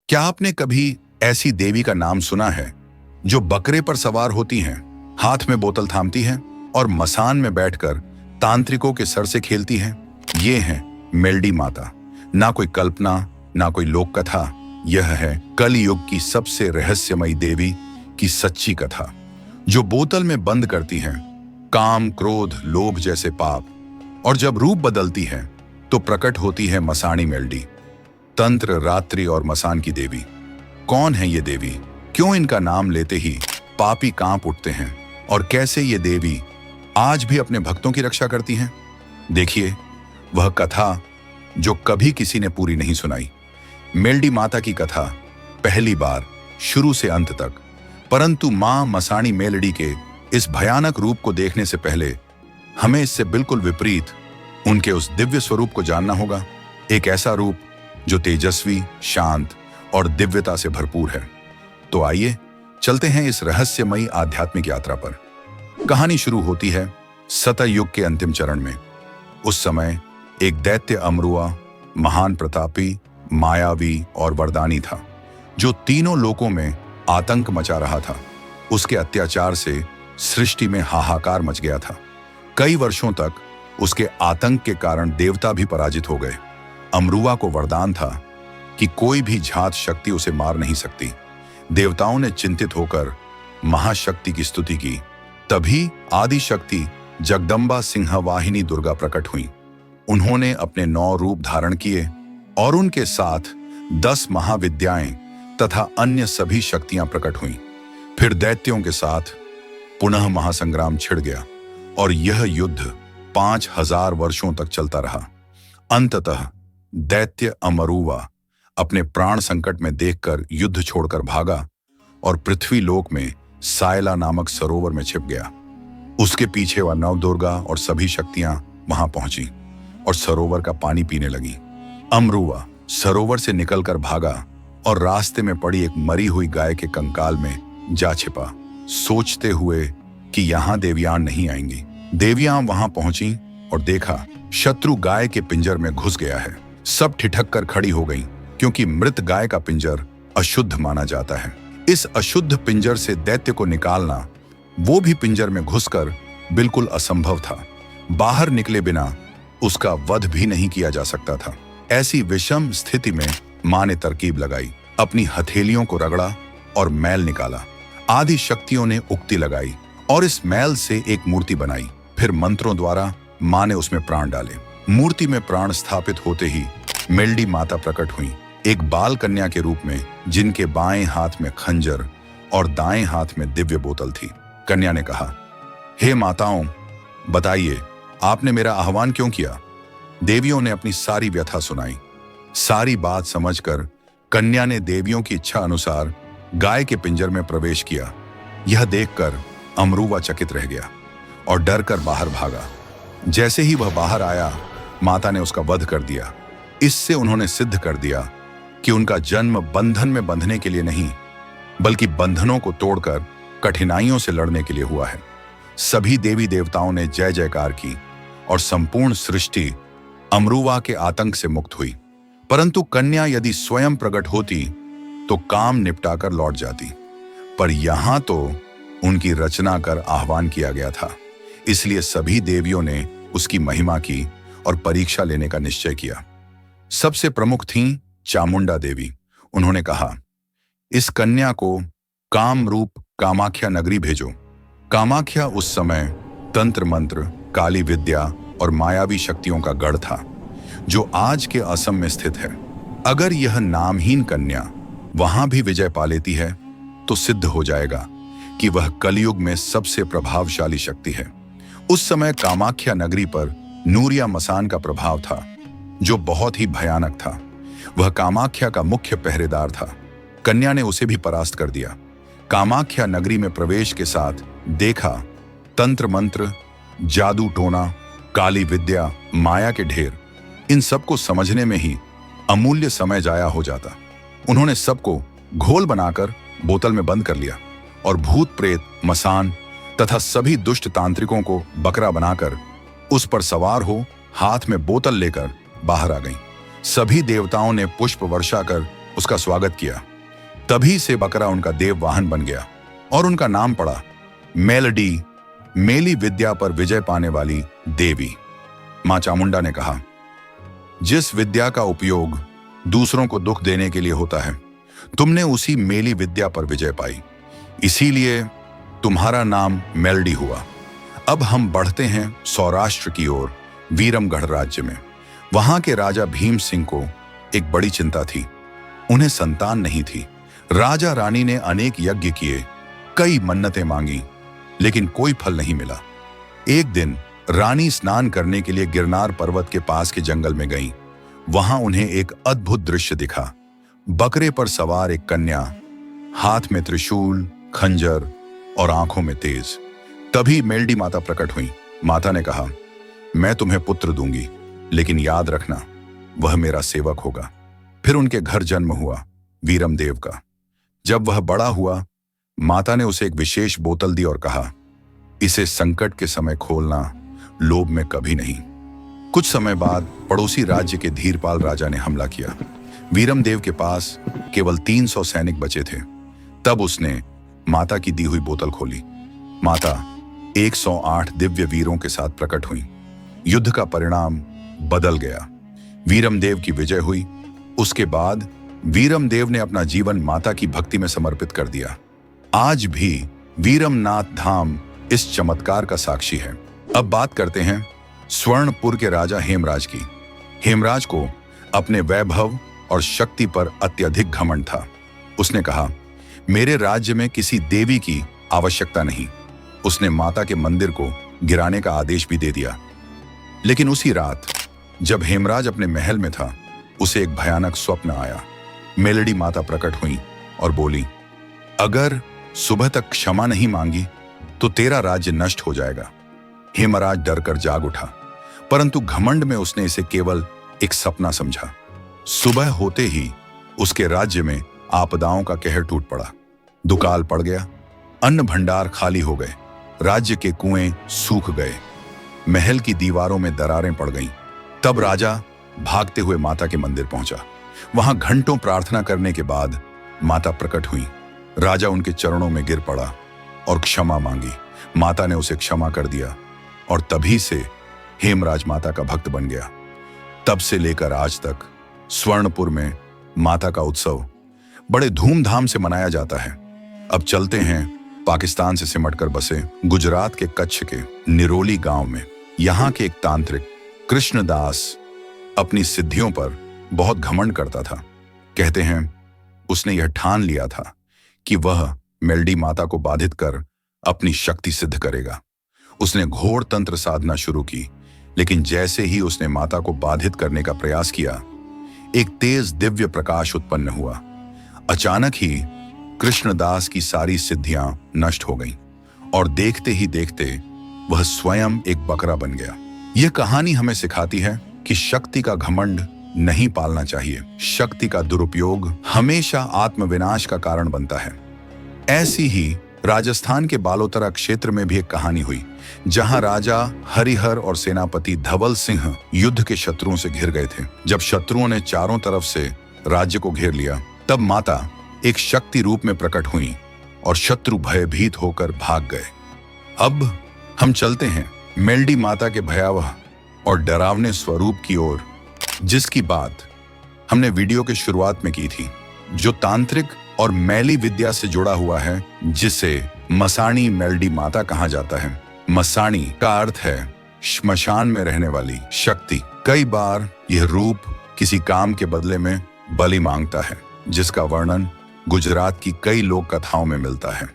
क्या आपने कभी ऐसी देवी का नाम सुना है जो बकरे पर सवार होती हैं, हाथ में बोतल थामती हैं और मसान में बैठकर तांत्रिकों के सर से खेलती हैं? ये है मेलडी माता। ना कोई कल्पना, ना कोई लोक कथा, यह है कलयुग की सबसे रहस्यमयी देवी की सच्ची कथा, जो बोतल में बंद करती हैं काम, क्रोध, लोभ जैसे पाप, और जब रूप बदलती है तो प्रकट होती है मसाणी मेलडी, तंत्र, रात्रि और मसान की देवी। कौन है ये देवी? क्यों इनका नाम लेते ही पापी कांप उठते हैं? और कैसे ये देवी आज भी अपने भक्तों की रक्षा करती हैं? देखिए वह कथा जो कभी किसी ने पूरी नहीं सुनाई, मेलडी माता की कथा, पहली बार शुरू से अंत तक। परंतु मां मसाणी मेलडी के इस भयानक रूप को देखने से पहले हमें इससे बिल्कुल विपरीत उनके उस दिव्य स्वरूप को जानना होगा। एक ऐसा रूप जो तेजस्वी, शांत और दिव्यता से भरपूर है। तो आइए चलते हैं इस रहस्यमयी आध्यात्मिक यात्रा पर। कहानी शुरू होती है सतयुग के अंतिम चरण में। उस समय एक दैत्य अमरुआ महान प्रतापी, मायावी और वरदानी था, जो तीनों लोकों में आतंक मचा रहा था। उसके अत्याचार से सृष्टि में हाहाकार मच गया था। कई वर्षों तक उसके आतंक के कारण देवता भी पराजित हो गए। अमरुआ को वरदान था कि कोई भी झात शक्ति उसे मार नहीं सकती। देवताओं ने चिंतित होकर महाशक्ति की स्तुति की। तभी आदि शक्ति जगदम्बा सिंहवाहिनी दुर्गा प्रकट हुई। उन्होंने अपने 9 रूप धारण किए और उनके साथ 10 महाविद्याएं तथा अन्य सभी शक्तियां प्रकट हुईं। फिर दैत्यों के साथ पुनः महासंग्राम छिड़ गया और यह युद्ध 5000 वर्षों तक चलता रहा। अंततः दैत्य अमरुआ अपने प्राण संकट में देखकर युद्ध छोड़कर भागा और पृथ्वी लोक में सायला नामक सरोवर में छिप गया। उसके पीछे वह नवदुर्गा और सभी शक्तियां वहां पहुंची और सरोवर का पानी पीने लगी। अमरुआ सरोवर से निकलकर भागा और रास्ते में पड़ी एक मरी हुई गाय के कंकाल में जा छिपा, सोचते हुए कि यहां देवियां नहीं आएंगी। देवियां वहां पहुंची और देखा शत्रु गाय के पिंजर में घुस गया है। सब ठिठक कर खड़ी हो गईं, क्योंकि मृत गाय का पिंजर अशुद्ध माना जाता है। इस अशुद्ध पिंजर से दैत्य को निकालना, वो भी पिंजर में घुसकर, बिल्कुल असंभव था। बाहर निकले बिना उसका वध भी नहीं किया जा सकता था। ऐसी विषम स्थिति में मां ने तरकीब लगाई, अपनी हथेलियों को रगड़ा और मैल निकाला। आदि शक्तियों ने उक्ति लगाई और इस मैल से एक मूर्ति बनाई। फिर मंत्रों द्वारा मां ने उसमें प्राण डाले। मूर्ति में प्राण स्थापित होते ही मेलडी माता प्रकट हुई, एक बाल कन्या के रूप में, जिनके बाएं हाथ में खंजर और दाएं हाथ में दिव्य बोतल थी। कन्या ने कहा, हे माताओं, बताइए आपने मेरा आह्वान क्यों किया? देवियों ने अपनी सारी व्यथा सुनाई। सारी बात समझकर कन्या ने देवियों की इच्छा अनुसार गाय के पिंजर में प्रवेश किया। यह देखकर अमरुआ चकित रह गया और डर कर बाहर भागा। जैसे ही वह बाहर आया, माता ने उसका वध कर दिया। इससे उन्होंने सिद्ध कर दिया कि उनका जन्म बंधन में बंधने के लिए नहीं, बल्कि बंधनों को तोड़कर कठिनाइयों से लड़ने के लिए हुआ है। सभी देवी देवताओं ने जय जयकार की और संपूर्ण सृष्टि अमरुआ के आतंक से मुक्त हुई। परंतु कन्या यदि स्वयं प्रकट होती तो काम निपटाकर लौट जाती, पर यहां तो उनकी रचना कर आह्वान किया गया था। इसलिए सभी देवियों ने उसकी महिमा की और परीक्षा लेने का निश्चय किया। सबसे प्रमुख थीं चामुंडा देवी। उन्होंने कहा, इस कन्या को काम रूप कामाख्या नगरी भेजो। कामाख्या उस समय तंत्र मंत्र, काली विद्या और मायावी शक्तियों का गढ़ था, जो आज के असम में स्थित है। अगर यह नामहीन कन्या वहां भी विजय पा लेती है तो सिद्ध हो जाएगा कि वह कलयुग में सबसे प्रभावशाली शक्ति है। उस समय कामाख्या नगरी पर नूरिया मसान का प्रभाव था, जो बहुत ही भयानक था। वह कामाख्या का मुख्य पहरेदार था। कन्या ने उसे भी परास्त कर दिया। कामाख्या नगरी में प्रवेश के साथ देखा तंत्र मंत्र, जादू टोना, काली विद्या, माया के ढेर। इन सबको समझने में ही अमूल्य समय जाया हो जाता। उन्होंने सबको घोल बनाकर बोतल में बंद कर लिया और भूत प्रेत, मसान तथा सभी दुष्ट तांत्रिकों को बकरा बनाकर उस पर सवार हो हाथ में बोतल लेकर बाहर आ गईं। सभी देवताओं ने पुष्प वर्षा कर उसका स्वागत किया। तभी से बकरा उनका देव वाहन बन गया और उनका नाम पड़ा मेलडी, मेली विद्या पर विजय पाने वाली देवी। मां चामुंडा ने कहा, जिस विद्या का उपयोग दूसरों को दुख देने के लिए होता है, तुमने उसी मेली विद्या पर विजय पाई, इसीलिए तुम्हारा नाम मेलडी हुआ। अब हम बढ़ते हैं सौराष्ट्र की ओर, वीरमगढ़ राज्य में। वहां के राजा भीम सिंह को एक बड़ी चिंता थी। उन्हें संतान नहीं थी। राजा रानी ने अनेक यज्ञ किए, कई मन्नतें मांगी, लेकिन कोई फल नहीं मिला। एक दिन रानी स्नान करने के लिए गिरनार पर्वत के पास के जंगल में गईं। वहां उन्हें एक अद्भुत दृश्य दिखा। बकरे पर सवार एक कन्या, हाथ में त्रिशूल, खंजर और आंखों में तेज। तभी मेलडी माता प्रकट हुई। माता ने कहा, मैं तुम्हें पुत्र दूंगी, लेकिन याद रखना, वह मेरा सेवक होगा। फिर उनके घर जन्म हुआ वीरमदेव का। जब वह बड़ा हुआ, माता ने उसे एक विशेष बोतल दी और कहा, इसे संकट के समय खोलना, लोभ में कभी नहीं। कुछ समय बाद पड़ोसी राज्य के धीरपाल राजा ने हमला किया। वीरमदेव के पास केवल 300 सैनिक बचे थे। तब उसने माता की दी हुई बोतल खोली। माता 108 दिव्य वीरों के साथ प्रकट हुई। युद्ध का परिणाम बदल गया। वीरमदेव की विजय हुई। उसके बाद वीरमदेव ने अपना जीवन माता की भक्ति में समर्पित कर दिया। आज भी वीरमनाथ धाम इस चमत्कार का साक्षी है। अब बात करते हैं स्वर्णपुर के राजा हेमराज की। हेमराज को अपने वैभव और शक्ति पर अत्यधिक घमंड था। उसने कहा, मेरे राज्य में किसी देवी की आवश्यकता नहीं। उसने माता के मंदिर को गिराने का आदेश भी दे दिया। लेकिन उसी रात जब हेमराज अपने महल में था, उसे एक भयानक स्वप्न आया। मेलडी माता प्रकट हुई और बोली, अगर सुबह तक क्षमा नहीं मांगी तो तेरा राज्य नष्ट हो जाएगा। हेमराज डरकर जाग उठा, परंतु घमंड में उसने इसे केवल एक सपना समझा। सुबह होते ही उसके राज्य में आपदाओं का कहर टूट पड़ा। दुकाल पड़ गया, अन्न भंडार खाली हो गए, राज्य के कुएं सूख गए, महल की दीवारों में दरारें पड़ गईं। तब राजा भागते हुए माता के मंदिर पहुंचा। वहां घंटों प्रार्थना करने के बाद माता प्रकट हुई। राजा उनके चरणों में गिर पड़ा और क्षमा मांगी। माता ने उसे क्षमा कर दिया और तभी से हेमराज माता का भक्त बन गया। तब से लेकर आज तक स्वर्णपुर में माता का उत्सव बड़े धूमधाम से मनाया जाता है। अब चलते हैं पाकिस्तान से सिमटकर बसे गुजरात के कच्छ के निरोली गांव में। यहाँ के एक तांत्रिक कृष्णदास अपनी सिद्धियों पर बहुत घमंड करता था। कहते हैं उसने यह ठान लिया था कि वह मेलडी माता को बाधित कर अपनी शक्ति सिद्ध करेगा। उसने घोर तंत्र साधना शुरू की, लेकिन जैसे ही उसने माता को बाधित करने का प्रयास किया, एक तेज दिव्य प्रकाश उत्पन्न हुआ। अचानक ही कृष्णदास की सारी सिद्धियां नष्ट हो गईं और देखते ही देखते वह स्वयं एक बकरा बन गया। यह कहानी हमें सिखाती है कि शक्ति का घमंड नहीं पालना चाहिए। शक्ति का दुरुपयोग हमेशा आत्मविनाश का कारण बनता है। ऐसी ही राजस्थान के बालोतरा क्षेत्र में भी एक कहानी हुई, जहां राजा हरिहर और सेनापति धवल सिंह युद्ध के शत्रुओं से घिर गए थे। जब शत्रुओं ने चारों तरफ से राज्य को घेर लिया, तब माता एक शक्ति रूप में प्रकट हुई और शत्रु भयभीत होकर भाग गए। अब हम चलते हैं मेलडी माता के भयावह और डरावने स्वरूप की ओर, जिसकी बात हमने वीडियो के शुरुआत में की थी, जो तांत्रिक और मैली विद्या से जुड़ा हुआ है, जिसे मसाणी मेलडी माता कहा जाता है। मसाणी का अर्थ है श्मशान में रहने वाली शक्ति। कई बार यह रूप किसी काम के बदले में बलि मांगता है, जिसका वर्णन गुजरात की कई लोक कथाओं में मिलता है।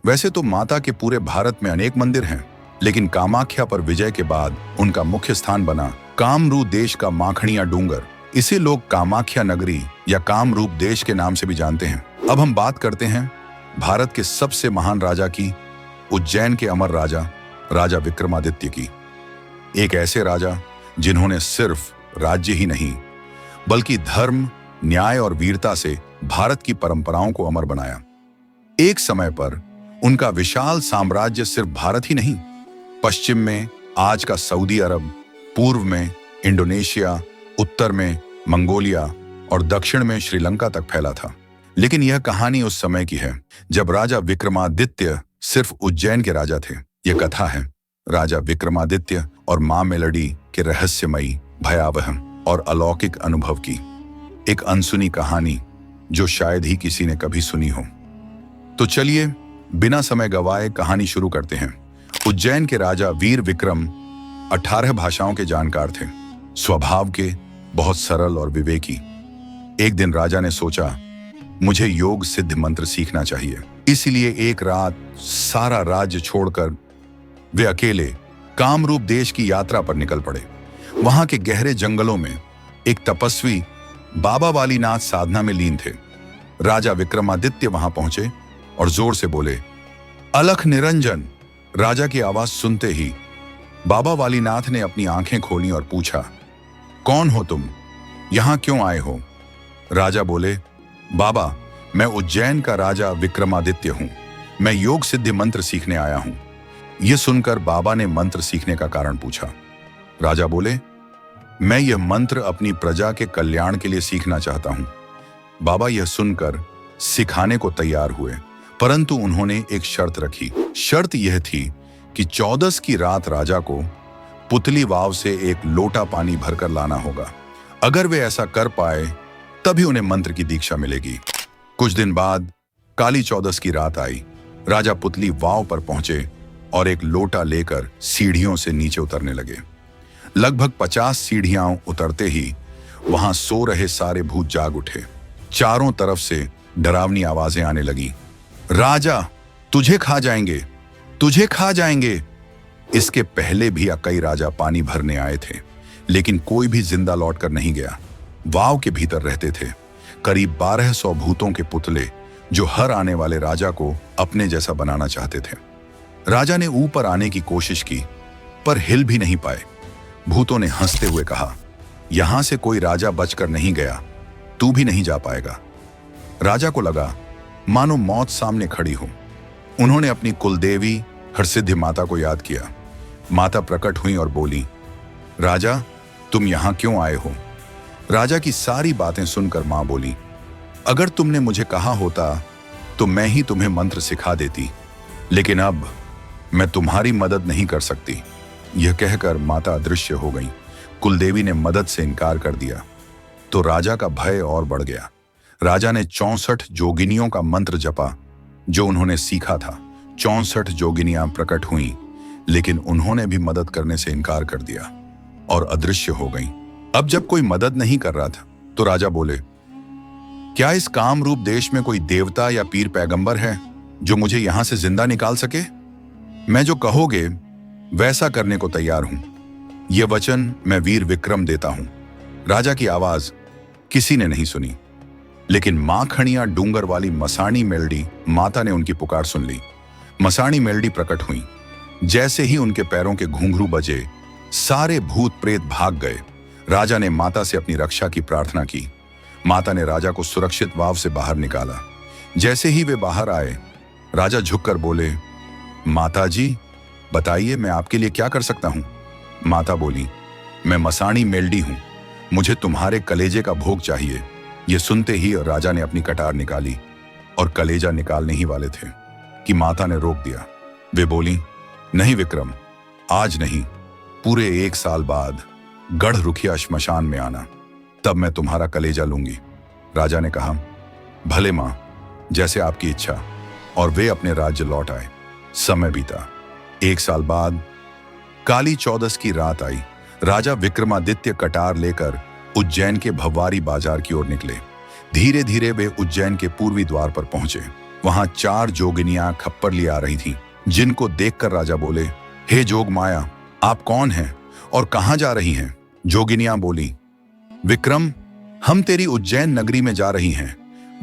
वैसे तो माता के पूरे भारत में अनेक मंदिर हैं, लेकिन कामाख्या पर विजय के बाद उनका मुख्य स्थान बना कामरूप देश का माखणिया डूंगर। इसे लोग कामाख्या नगरी या कामरूप देश के नाम से भी जानते हैं। अब हम बात करते हैं भारत के सबसे महान राजा की, उज्जैन के अमर राजा राजा विक्रमादित्य की। एक ऐसे राजा जिन्होंने सिर्फ राज्य ही नहीं, बल्कि धर्म, न्याय और वीरता से भारत की परंपराओं को अमर बनाया। एक समय पर उनका विशाल साम्राज्य सिर्फ भारत ही नहीं, पश्चिम में आज का सऊदी अरब, पूर्व में इंडोनेशिया, उत्तर में मंगोलिया और दक्षिण में श्रीलंका तक फैला था। लेकिन यह कहानी उस समय की है जब राजा विक्रमादित्य सिर्फ उज्जैन के राजा थे। यह कथा है राजा विक्रमादित्य और मां मेलडी के रहस्यमयी, भयावह और अलौकिक अनुभव की एक अनसुनी कहानी जो शायद ही किसी ने कभी सुनी हो। तो चलिए बिना समय गवाए कहानी शुरू करते हैं। उज्जैन के राजा वीर विक्रम 18 भाषाओं के जानकार थे, स्वभाव के बहुत सरल और विवेकी। एक दिन राजा ने सोचा मुझे योग सिद्ध मंत्र सीखना चाहिए। इसलिए एक रात सारा राज्य छोड़कर वे अकेले कामरूप देश की यात्रा पर निकल पड़े। वहां के गहरे जंगलों में एक तपस्वी बाबा वालीनाथ साधना में लीन थे। राजा विक्रमादित्य वहां पहुंचे और जोर से बोले, अलख निरंजन। राजा की आवाज सुनते ही बाबा वालीनाथ ने अपनी आंखें खोली और पूछा, कौन हो तुम? यहां क्यों आए हो? राजा बोले, बाबा, मैं उज्जैन का राजा विक्रमादित्य हूं। मैं योग सिद्धि मंत्र सीखने आया हूं। यह सुनकर बाबा ने मंत्र सीखने का कारण पूछा। राजा बोले, मैं यह मंत्र अपनी प्रजा के कल्याण के लिए सीखना चाहता हूं। बाबा यह सुनकर सिखाने को तैयार हुए, परंतु उन्होंने एक शर्त रखी। शर्त यह थी कि 14 की रात राजा को पुतली वाव से एक लोटा पानी भरकर लाना होगा। अगर वे ऐसा कर पाए तभी उन्हें मंत्र की दीक्षा मिलेगी। कुछ दिन बाद काली 14 की रात आई। राजा पुतली वाव पर पहुंचे और एक लोटा लेकर सीढ़ियों से नीचे उतरने लगे। लगभग 50 सीढ़ियां उतरते ही वहां सो रहे सारे भूत जाग उठे। चारों तरफ से डरावनी आवाजें आने लगी, राजा तुझे खा जाएंगे, तुझे खा जाएंगे। इसके पहले भी कई राजा पानी भरने आए थे, लेकिन कोई भी जिंदा लौटकर नहीं गया। वाव के भीतर रहते थे करीब 1200 भूतों के पुतले जो हर आने वाले राजा को अपने जैसा बनाना चाहते थे। राजा ने ऊपर आने की कोशिश की पर हिल भी नहीं पाए। भूतों ने हंसते हुए कहा, यहां से कोई राजा बचकर नहीं गया, तू भी नहीं जा पाएगा। राजा को लगा मानो मौत सामने खड़ी हो। उन्होंने अपनी कुलदेवी हरसिद्धि माता को याद किया। माता प्रकट हुई और बोली, राजा तुम यहां क्यों आए हो? राजा की सारी बातें सुनकर मां बोली, अगर तुमने मुझे कहा होता तो मैं ही तुम्हें मंत्र सिखा देती, लेकिन अब मैं तुम्हारी मदद नहीं कर सकती। यह कहकर माता अदृश्य हो गई। कुलदेवी ने मदद से इनकार कर दिया तो राजा का भय और बढ़ गया। राजा ने 64 जोगिनियों का मंत्र जपा जो उन्होंने सीखा था। 64 जोगिनियां प्रकट हुईं, लेकिन उन्होंने भी मदद करने से इनकार कर दिया और अदृश्य हो गईं। अब जब कोई मदद नहीं कर रहा था तो राजा बोले, क्या इस कामरूप देश में कोई देवता या पीर पैगंबर है जो मुझे यहां से जिंदा निकाल सके? मैं जो कहोगे वैसा करने को तैयार हूं। यह वचन मैं वीर विक्रम देता हूं। राजा की आवाज किसी ने नहीं सुनी, लेकिन माखणिया डूंगर वाली मसाणी मेलडी माता ने उनकी पुकार सुन ली। मसाणी मेलडी प्रकट हुई। जैसे ही उनके पैरों के घुंघरू बजे सारे भूत प्रेत भाग गए। राजा ने माता से अपनी रक्षा की प्रार्थना की। माता ने राजा को सुरक्षित वाव से बाहर निकाला। जैसे ही वे बाहर आए, राजा झुककर बोले, माता जी बताइए मैं आपके लिए क्या कर सकता हूं? माता बोली, मैं मसाणी मेलडी हूं, मुझे तुम्हारे कलेजे का भोग चाहिए। यह सुनते ही राजा ने अपनी कटार निकाली और कलेजा निकालने ही वाले थे कि माता ने रोक दिया। वे बोली, नहीं विक्रम, आज नहीं, पूरे 1 साल बाद गढ़ रुखिया श्मशान में आना, तब मैं तुम्हारा कलेजा लूंगी। राजा ने कहा, भले मां, जैसे आपकी इच्छा। और वे अपने राज्य लौट आए। समय बीता। 1 साल बाद काली 14 की रात आई। राजा विक्रमादित्य कटार लेकर उज्जैन के भव्वारी बाजार की ओर निकले। धीरे धीरे वे उज्जैन के पूर्वी द्वार पर पहुंचे। वहां 4 जोगिनियां खप्पर लिए आ रही थीं, जिनको देखकर राजा बोले, हे जोग माया, आप कौन हैं और कहां जा रही हैं? जोगिनियां बोली, विक्रम, हम तेरी उज्जैन नगरी में जा रही हैं।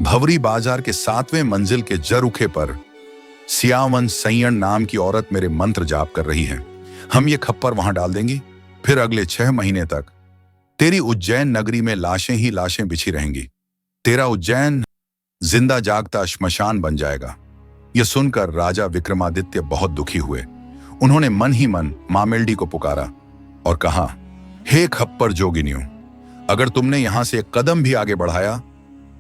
भवरी बाजार के 7वें मंजिल के जरुखे पर सियावन सैयण नाम की औरत मेरे मंत्र जाप कर रही है। हम ये खप्पर वहां डाल देंगी, फिर अगले 6 महीने तक तेरी उज्जैन नगरी में लाशें ही लाशें बिछी रहेंगी। तेरा उज्जैन जिंदा जागता श्मशान बन जाएगा। यह सुनकर राजा विक्रमादित्य बहुत दुखी हुए। उन्होंने मन ही मन मां मेलडी को पुकारा और कहा, हे खप्पर जोगिनियों, अगर तुमने यहां से एक कदम भी आगे बढ़ाया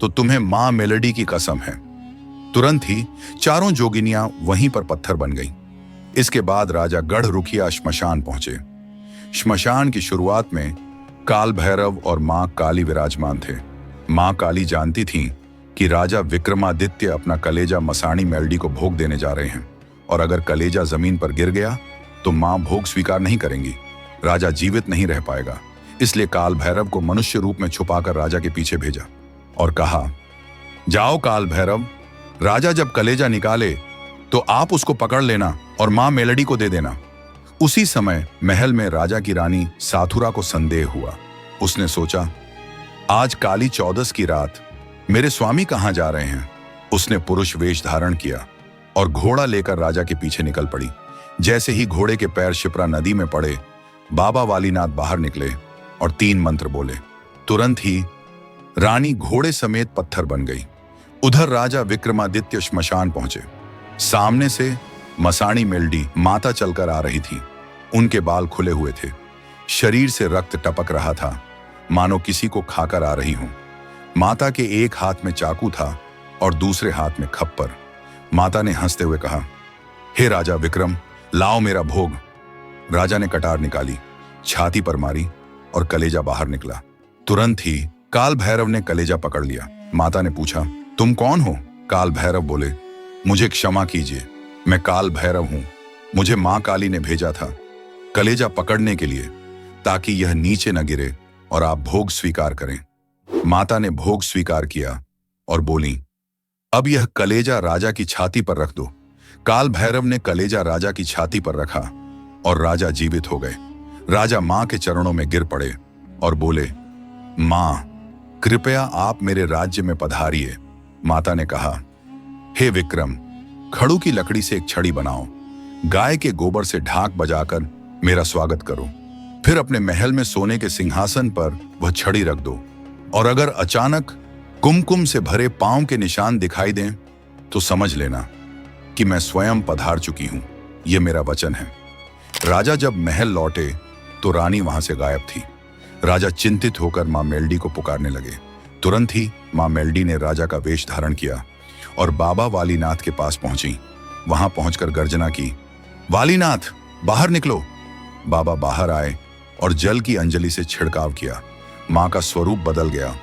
तो तुम्हें मां मेलेडी की कसम है। तुरंत ही चारों जोगिनियां वहीं पर पत्थर बन गईं। इसके बाद राजा गढ़ रुखिया श्मशान पहुंचे। श्मशान की शुरुआत में काल भैरव और मां काली विराजमान थे। मां काली जानती थीं कि राजा विक्रमादित्य अपना कलेजा मसाणी मेल्डी को भोग देने जा रहे हैं, और अगर कलेजा जमीन पर गिर गया तो मां भोग स्वीकार नहीं करेंगी, राजा जीवित नहीं रह पाएगा। इसलिए काल भैरव को मनुष्य रूप में छुपाकर राजा के पीछे भेजा और कहा, जाओ काल भैरव, राजा जब कलेजा निकाले तो आप उसको पकड़ लेना और मां मेलेडी को दे देना। उसी समय महल में राजा की रानी साथुरा को संदेह हुआ। उसने सोचा, आज काली चौदस की रात मेरे स्वामी कहां जा रहे हैं। उसने पुरुष वेश धारण किया और घोड़ा लेकर राजा के पीछे निकल पड़ी। जैसे ही घोड़े के पैर शिप्रा नदी में पड़े, बाबा वालीनाथ बाहर निकले और 3 मंत्र बोले। तुरंत ही रानी घोड़े समेत पत्थर बन गई। उधर राजा विक्रमादित्य श्मशान पहुंचे। सामने से मसाणी मेल्डी माता चलकर आ रही थी। उनके बाल खुले हुए थे, शरीर से रक्त टपक रहा था, मानो किसी को खाकर आ रही हूं। माता के एक हाथ में चाकू था और दूसरे हाथ में खप्पर। माता ने हंसते हुए कहा, हे राजा विक्रम, लाओ मेरा भोग। राजा ने कटार निकाली, छाती पर मारी और कलेजा बाहर निकला। तुरंत ही काल भैरव ने कलेजा पकड़ लिया। माता ने पूछा, तुम कौन हो? काल भैरव बोले, मुझे क्षमा कीजिए, मैं काल भैरव हूं। मुझे मां काली ने भेजा था कलेजा पकड़ने के लिए, ताकि यह नीचे न गिरे और आप भोग स्वीकार करें। माता ने भोग स्वीकार किया और बोली, अब यह कलेजा राजा की छाती पर रख दो। काल भैरव ने कलेजा राजा की छाती पर रखा और राजा जीवित हो गए। राजा मां के चरणों में गिर पड़े और बोले, मां, कृपया आप मेरे राज्य में पधारिए। माता ने कहा, हे विक्रम, खड़ू की लकड़ी से एक छड़ी बनाओ, गाय के गोबर से ढाक बजाकर मेरा स्वागत करो। फिर अपने महल में सोने के सिंहासन पर वह छड़ी रख दो, और अगर अचानक कुमकुम से भरे पांव के निशान दिखाई दें तो समझ लेना कि मैं स्वयं पधार चुकी हूं। यह मेरा वचन है। राजा जब महल लौटे तो रानी वहां से गायब थी। राजा चिंतित होकर मां मेल्डी को पुकारने लगे। तुरंत ही मां मेल्डी ने राजा का वेश धारण किया और बाबा वालीनाथ के पास पहुंची। वहां पहुंचकर गर्जना की, वालीनाथ, बाहर निकलो। बाबा बाहर आए और जल की अंजलि से छिड़काव किया। मां का स्वरूप बदल गया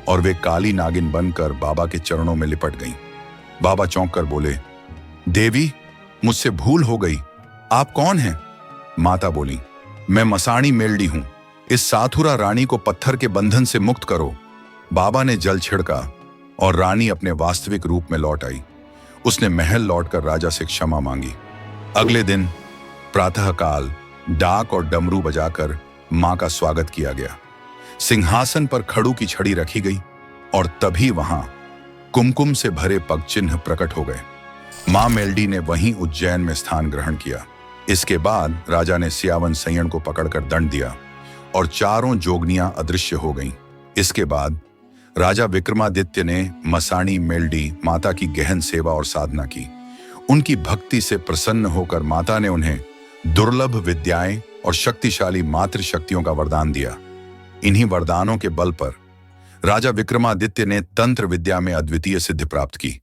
और वे काली नागिन बनकर बाबा के चरणों में लिपट गईं। बाबा चौंक कर बोले, देवी, मुझसे भूल हो गई, आप कौन हैं? माता बोली, मैं मसाणी मेल्डी हूं। इस साथुरा रानी को पत्थर के बंधन से मुक्त करो। बाबा ने जल छिड़का और रानी अपने वास्तविक रूप में लौट आई। उसने महल लौटकर राजा से क्षमा मांगी। अगले दिन प्रातःकाल डाक और डमरू बजाकर मां का स्वागत किया गया। सिंहासन पर खड़ू की छड़ी रखी गई और तभी वहां कुमकुम से भरे पग चिन्ह प्रकट हो गए। मां मेल्डी ने वहीं उज्जैन में स्थान ग्रहण किया। इसके बाद राजा ने सियावन सैयण को पकड़कर दंड दिया और चारों जोगनियां अदृश्य हो गईं। इसके बाद राजा विक्रमादित्य ने मसाणी मेल्डी माता की गहन सेवा और साधना की। उनकी भक्ति से प्रसन्न होकर माता ने उन्हें दुर्लभ विद्याएं और शक्तिशाली मातृ शक्तियों का वरदान दिया। इन्हीं वरदानों के बल पर राजा विक्रमादित्य ने तंत्र विद्या में अद्वितीय सिद्धि प्राप्त की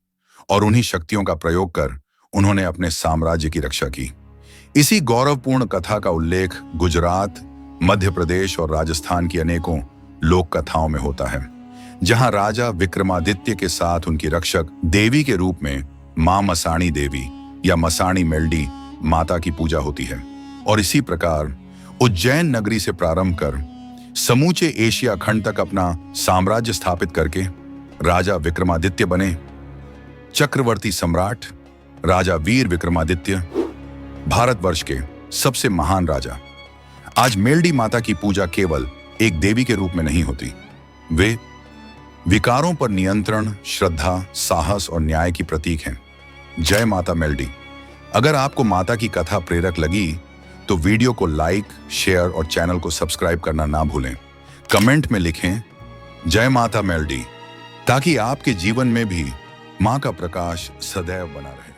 और उन्हीं शक्तियों का प्रयोग कर उन्होंने अपने साम्राज्य की रक्षा की। इसी गौरवपूर्ण कथा का उल्लेख गुजरात, मध्य प्रदेश और राजस्थान की अनेकों लोक कथाओं में होता है, जहां राजा विक्रमादित्य के साथ उनकी रक्षक देवी के रूप में मां मसाणी देवी या मसाणी मेल्डी माता की पूजा होती है। और इसी प्रकार उज्जैन नगरी से प्रारंभ कर समूचे एशिया खंड तक अपना साम्राज्य स्थापित करके राजा विक्रमादित्य बने। चक्रवर्ती सम्राट राजा वीर विक्रमादित्य, भारतवर्ष के सबसे महान राजा। आज मेल्डी माता की पूजा केवल एक देवी के रूप में नहीं होती, वे विकारों पर नियंत्रण, श्रद्धा, साहस और न्याय की प्रतीक हैं। जय माता मेल्डी। अगर आपको माता की कथा प्रेरक लगी तो वीडियो को लाइक, शेयर और चैनल को सब्सक्राइब करना ना भूलें। कमेंट में लिखें जय माता मेल्डी, ताकि आपके जीवन में भी मां का प्रकाश सदैव बना रहे।